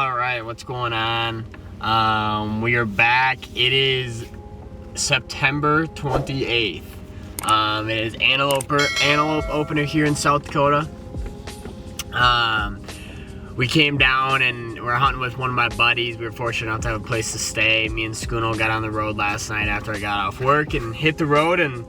All right, what's going on? We are back. It is September 28th. It is Antelope opener here in South Dakota. We came down and we're hunting with one of my buddies. We were fortunate enough to have a place to stay. Me and Skuno got on the road last night after I got off work and hit the road, and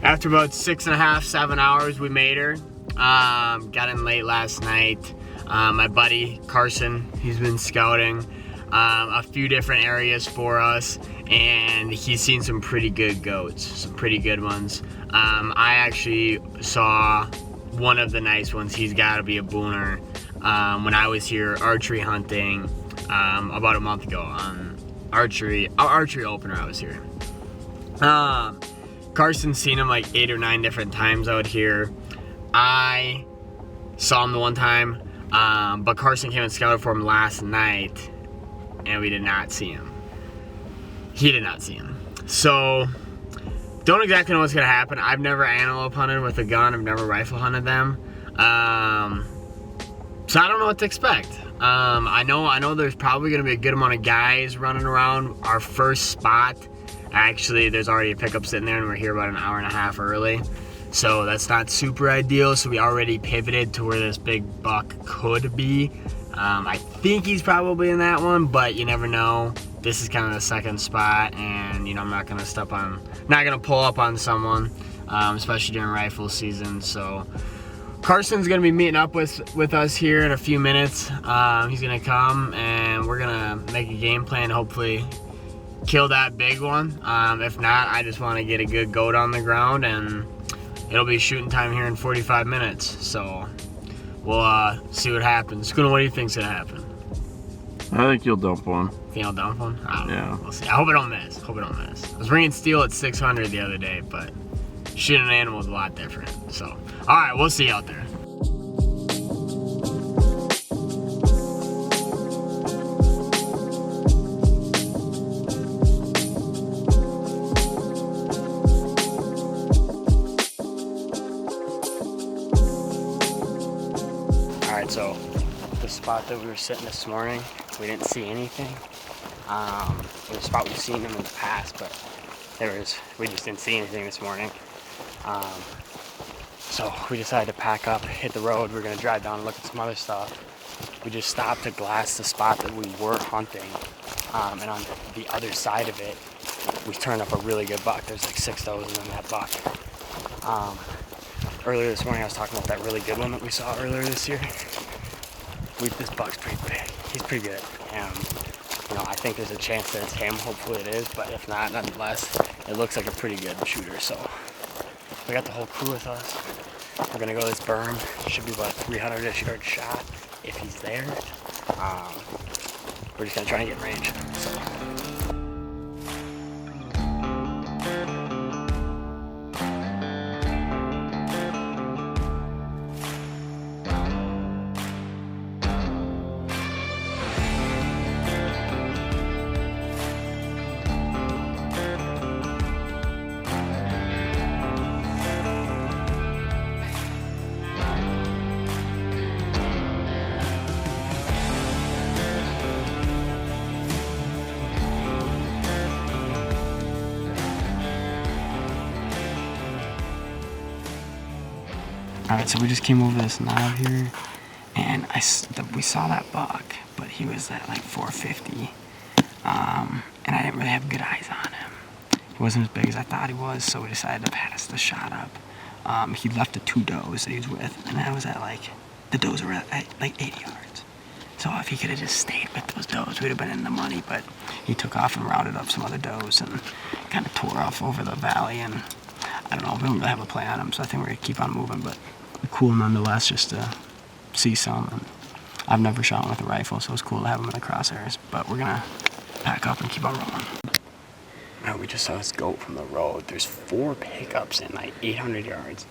after about 6.5, 7 hours, we made her. Got in late last night. My buddy Karson, he's been scouting a few different areas for us, and he's seen some pretty good goats, some pretty good ones. I actually saw one of the nice ones. He's got to be a booner. When I was here archery hunting about a month ago on archery opener, I was here. Karson's seen him like 8 or 9 different times out here. I saw him the one time, but Karson came and scouted for him last night, and we did not see him. He did not see him. So, don't exactly know what's gonna happen. I've never antelope hunted with a gun. I've never rifle hunted them. So I don't know what to expect. I know there's probably gonna be a good amount of guys running around. Our first spot, actually, there's already a pickup sitting there, and we're here about an hour and a half early. So that's not super ideal. So we already pivoted to where this big buck could be. I think he's probably in that one, but you never know. This is kind of the second spot, and I'm not gonna pull up on someone, especially during rifle season. So Karson's gonna be meeting up with us here in a few minutes. He's gonna come, and we're gonna make a game plan, hopefully kill that big one. If not, I just want to get a good goat on the ground, and it'll be shooting time here in 45 minutes. So we'll see what happens. Skuno, what do you think's gonna happen? I think you'll dump one. Think I'll dump one? I don't know. Yeah. We'll see. I hope I don't miss. I was ringing steel at 600 the other day, but shooting an animal is a lot different. So, all right, we'll see you out there. All right, so the spot that we were sitting this morning, we didn't see anything. It was a spot we've seen them in the past, but we just didn't see anything this morning. So we decided to pack up, hit the road. We're gonna drive down and look at some other stuff. We just stopped to glass the spot that we were hunting, and on the other side of it, we turned up a really good buck. There's like 6 does in that buck. Earlier this morning, I was talking about that really good one that we saw earlier this year. This buck's pretty big. He's pretty good. I think there's a chance that it's him. Hopefully it is, but if not, nonetheless, it looks like a pretty good shooter. So we got the whole crew with us. We're gonna go to this berm. Should be about a 300-ish yard shot if he's there. We're just gonna try and get in range. So. Alright, so we just came over this knob here, and we saw that buck, but he was at like 450, and I didn't really have good eyes on him. He wasn't as big as I thought he was, so we decided to pass the shot up. He left the 2 does that he was with, and I was at the does were at like 80 yards. So if he could have just stayed with those does, we'd have been in the money, but he took off and routed up some other does and kind of tore off over the valley, and I don't know, we don't really have a play on him, so I think we're gonna keep on moving, but cool nonetheless just to see some. And I've never shot one with a rifle, so it's cool to have them in the crosshairs, but we're gonna pack up and keep on rolling. Now we just saw this goat from the road. There's 4 pickups in like 800 yards.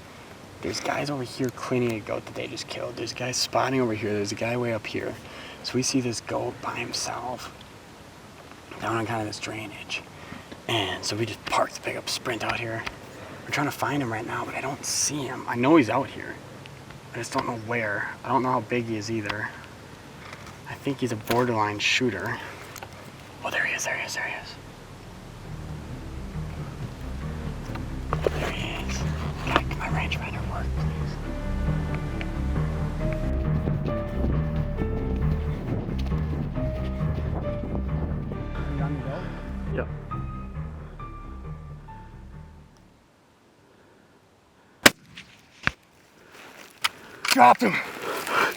There's guys over here cleaning a goat that they just killed. There's guys spotting over here. There's a guy way up here. So we see this goat by himself down on kind of this drainage. And so we just parked the pickup, sprint out here. We're trying to find him right now, but I don't see him. I know he's out here. I just don't know where. I don't know how big he is either. I think he's a borderline shooter. Oh, there he is, there he is, there he is. There he is. God, can my rangefinder work, please? You on the go? Yep. Dropped him.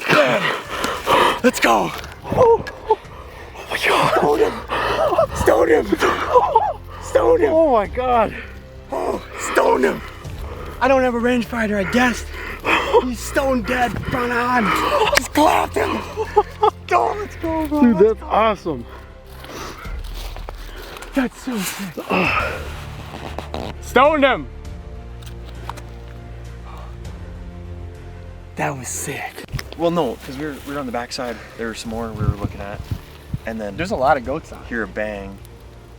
Good. Let's go. Oh my God. Stoned him. Stoned him. Stoned him. Oh my God. Oh, stoned him. I don't have a rangefinder, I guessed. He's stone dead, front on. Just clapped him. Go, let's go, bro. Dude, that's awesome. That's so sick. Stoned him. That was sick. Well, no, because we were on the backside. There were some more we were looking at, and then There's a lot of goats on. hear a bang,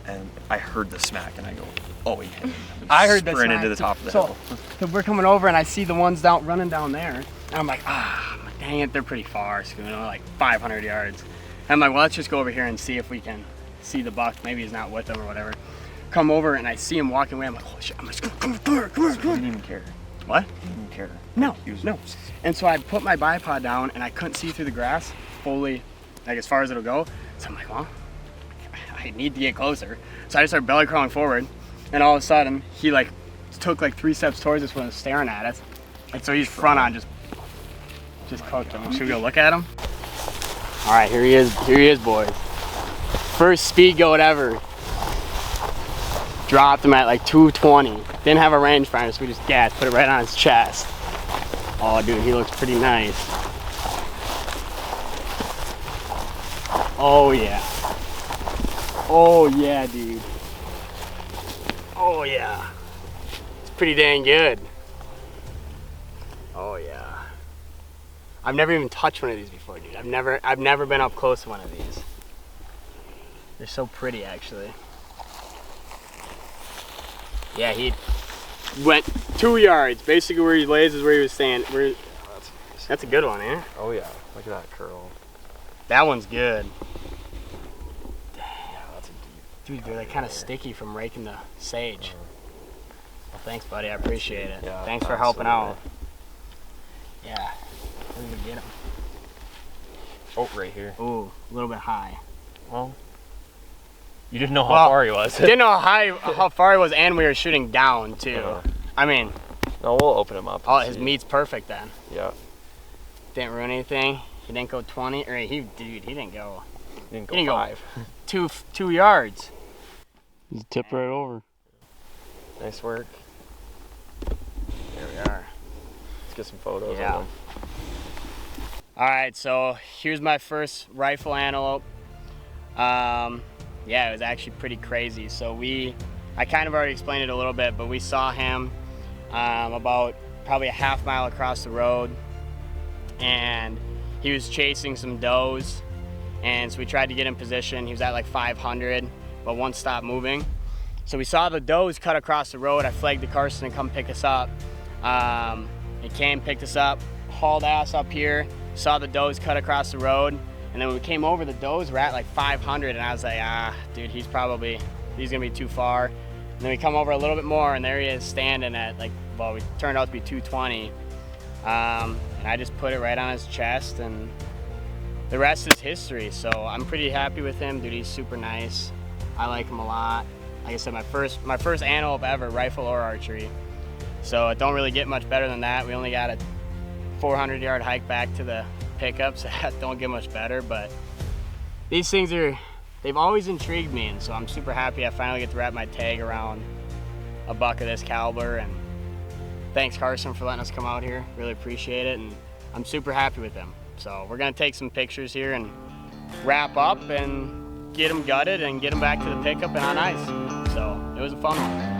and I heard the smack, and I go, "Oh, he hit me." I heard that sprinted to the top of the hill. So we're coming over and I see the ones running down there. And I'm like, dang it, they're pretty far, Skuno, like 500 yards. And I'm like, well, let's just go over here and see if we can see the buck. Maybe he's not with them or whatever. Come over and I see him walking away. I'm like, holy shit, I'm just gonna come here, come here, He come didn't here. even care. What? He didn't even care. No, He was, no. And so I put my bipod down and I couldn't see through the grass fully, like as far as it'll go. So I'm like, well, I need to get closer. So I just started belly crawling forward, and all of a sudden he like took like 3 steps towards us when he was staring at us. And so he's front on, just cooked him. Should we go look at him? All right, here he is, boys. First speed goat ever. Dropped him at like 220. Didn't have a rangefinder, so we just gassed, put it right on his chest. Oh, dude, he looks pretty nice. Oh yeah. Oh yeah, dude. Oh yeah. It's pretty dang good. Oh yeah. I've never even touched one of these before, dude. I've never been up close to one of these. They're so pretty, actually. Yeah, he went 2 yards. Basically where he lays is where he was saying. That's a good one, eh? Oh yeah, look at that curl. That one's good. Yeah, that's a deep. Dude, they're like kind of sticky from raking the sage. Well, thanks, buddy. I appreciate it. Yeah, Thanks for helping out. absolutely. Yeah. Where did we get him? Oh, right here. Ooh, a little bit high. Well, you didn't know how Well, far he was. Didn't know how far he was, and we were shooting down too. I mean, No, we'll open him up. oh, and his see. meat's perfect then. Yeah. Didn't ruin anything. He didn't go 20, or he didn't go He didn't go He didn't go 5. 2 yards. Just tip right over. Nice work. There we are. Let's get some photos Yeah. of him. All right, so here's my first rifle antelope. Yeah, it was actually pretty crazy. So I kind of already explained it a little bit, but we saw him about probably a half mile across the road, and he was chasing some does, and so we tried to get in position. He was at like 500, but one stopped moving. So we saw the does cut across the road. I flagged the Karson to come pick us up. He came, picked us up, hauled ass up here, saw the does cut across the road, and then when we came over, the does were at like 500, and I was like, dude, he's gonna be too far. And then we come over a little bit more, and there he is standing at like, well, we turned out to be 220. And I just put it right on his chest, and the rest is history. So I'm pretty happy with him, dude. He's super nice. I like him a lot. Like I said, my first antelope ever, rifle or archery. So it don't really get much better than that. We only got a 400-yard hike back to the pickup, so that don't get much better. But these things they've always intrigued me, and so I'm super happy I finally get to wrap my tag around a buck of this caliber. And thanks, Karson, for letting us come out here. Really appreciate it, and I'm super happy with them. So we're gonna take some pictures here and wrap up and get them gutted and get them back to the pickup and on ice. So it was a fun one.